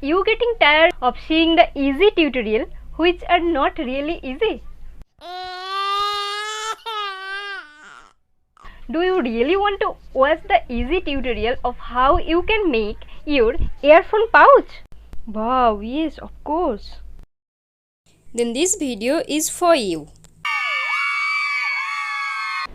you getting tired of seeing the easy tutorial which are not really easy? Do you really want to watch the easy tutorial of how you can make your earphone pouch? Wow, yes, of course. Then this video is for you.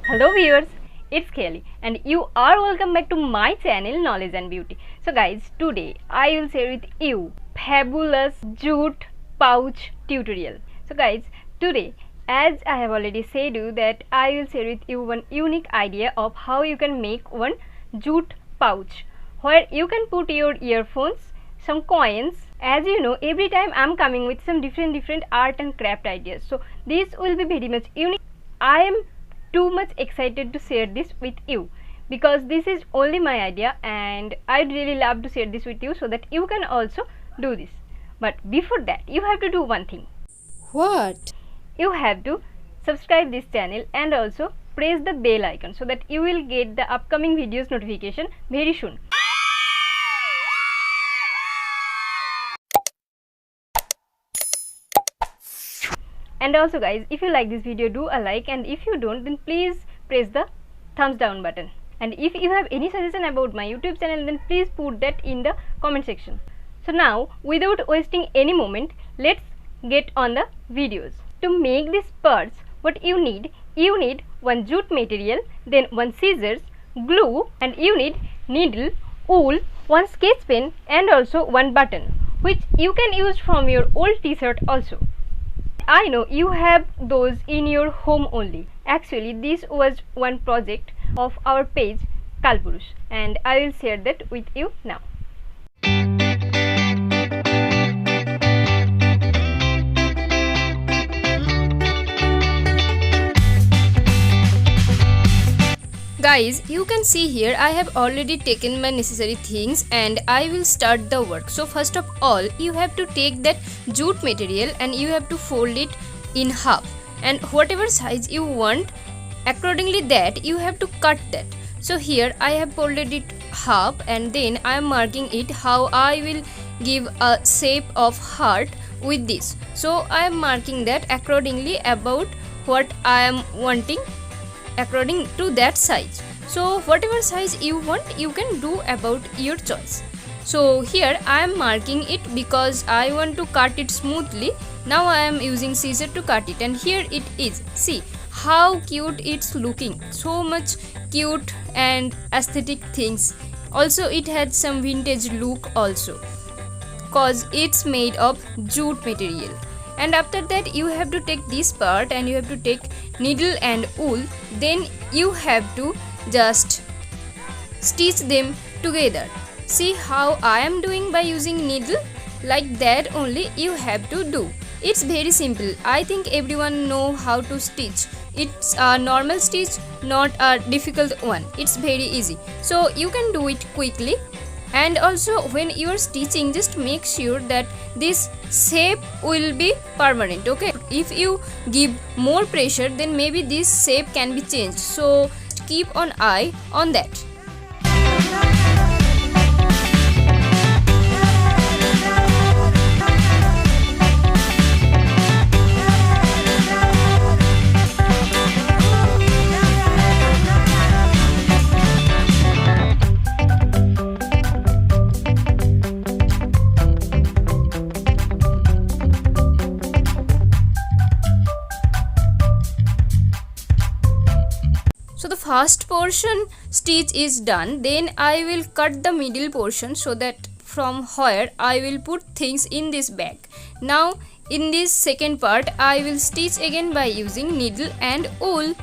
Hello viewers, it's Kelly and you are welcome back to my channel Knowledge and Beauty. So guys, today I will share with you fabulous jute pouch tutorial. So guys, today as I have already said you that I will share with you one unique idea of how you can make one jute pouch where you can put your earphones, some coins. As you know, every time I am coming with some different art and craft ideas. So this will be very much unique. I am too much excited to share this with you because this is only my idea and I'd really love to share this with you so that you can also do this. But before that, you have to do one thing. What? You have to subscribe this channel and also press the bell icon so that you will get the upcoming videos notification very soon. And also guys, if you like this video, do a like, and if you don't, then please press the thumbs down button. And if you have any suggestion about my YouTube channel, then please put that in the comment section. So now, without wasting any moment, let's get on the videos. To make these parts, what you need one jute material, then one scissors, glue, and you need needle, wool, one sketch pen, and also one button, which you can use from your old t-shirt also. I know you have those in your home only. Actually, this was one project of our page Kalpurush, and I will share that with you now. Guys, you can see here I have already taken my necessary things and I will start the work. So first of all, you have to take that jute material and you have to fold it in half, and whatever size you want, accordingly that you have to cut that. So here I have folded it half and then I am marking it how I will give a shape of heart with this. So I am marking that accordingly about what I am wanting according to that size. So whatever size you want, you can do about your choice. So here I am marking it because I want to cut it smoothly. Now I am using scissor to cut it, and here it is. See how cute it's looking, so much cute and aesthetic things. Also it had some vintage look also cause it's made of jute material. And after that you have to take this part and you have to take needle and wool, then you have to just stitch them together. See how I am doing by using needle? Like that only you have to do. It's very simple. I think everyone know how to stitch. It's a normal stitch, not a difficult one. It's very easy. So you can do it quickly. And also when you are stitching, just make sure that this shape will be permanent, okay? If you give more pressure, then maybe this shape can be changed. So keep an eye on that. So the first portion stitch is done. Then I will cut the middle portion so that from where I will put things in this bag. Now in this second part I will stitch again by using needle and wool.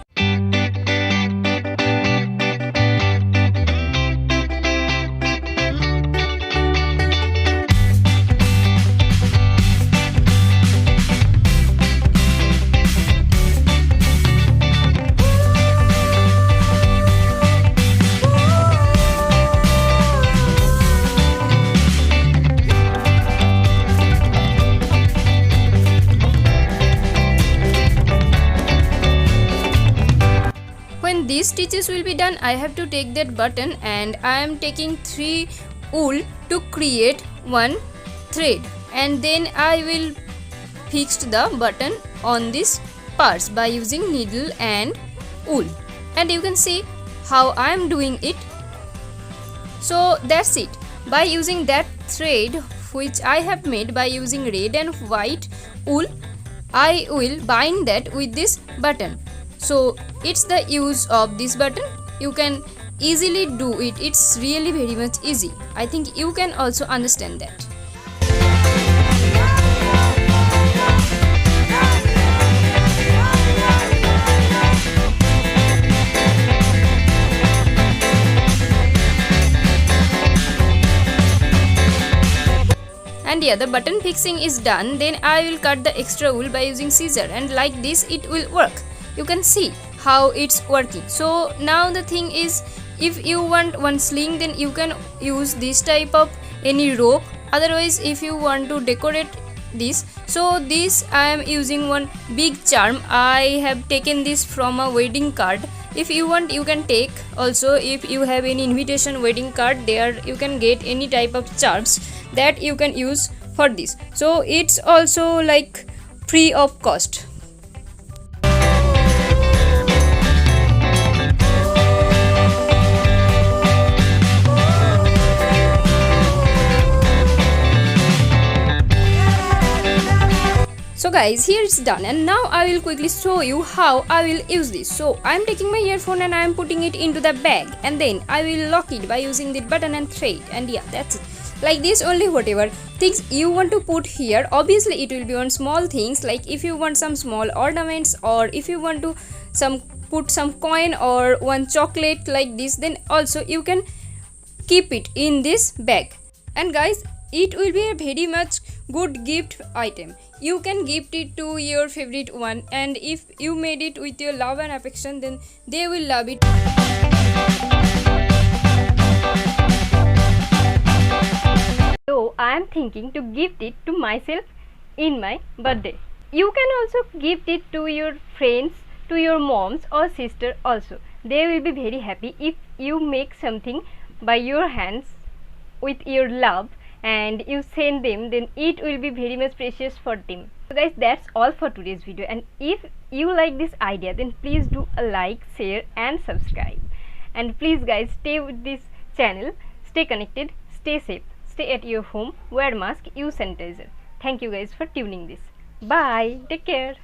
These stitches will be done. I have to take that button and I am taking 3 wool to create one thread, and then I will fix the button on this parts by using needle and wool, and you can see how I am doing it. So that's it. By using that thread which I have made by using red and white wool, I will bind that with this button. So it's the use of this button. You can easily do it. It's really very much easy. I think you can also understand that. And yeah, the button fixing is done. Then I will cut the extra wool by using scissor, and like this it will work. You can see how it's working. So now the thing is, if you want one sling, then you can use this type of any rope. Otherwise, if you want to decorate this, so this I am using one big charm. I have taken this from a wedding card. If you want, you can take also. If you have any invitation wedding card, there you can get any type of charms that you can use for this. So it's also like free of cost. So guys, here it's done, and now I will quickly show you how I will use this. So I am taking my earphone and I am putting it into the bag, and then I will lock it by using the button and thread, and yeah, that's it. Like this only. Whatever things you want to put here, obviously it will be on small things, like if you want some small ornaments, or if you want to put some coin or one chocolate like this, then also you can keep it in this bag. And guys, it will be a very much good gift item. You can gift it to your favorite one, and if you made it with your love and affection, then they will love it. So I am thinking to gift it to myself in my birthday. You can also gift it to your friends, to your moms or sister also. They will be very happy if you make something by your hands with your love and you send them, then it will be very much precious for them. So guys, that's all for today's video, and if you like this idea, then please do a like, share and subscribe. And please guys, stay with this channel, stay connected, stay safe, stay at your home, wear mask, use sanitizer. Thank you guys for tuning this. Bye, take care.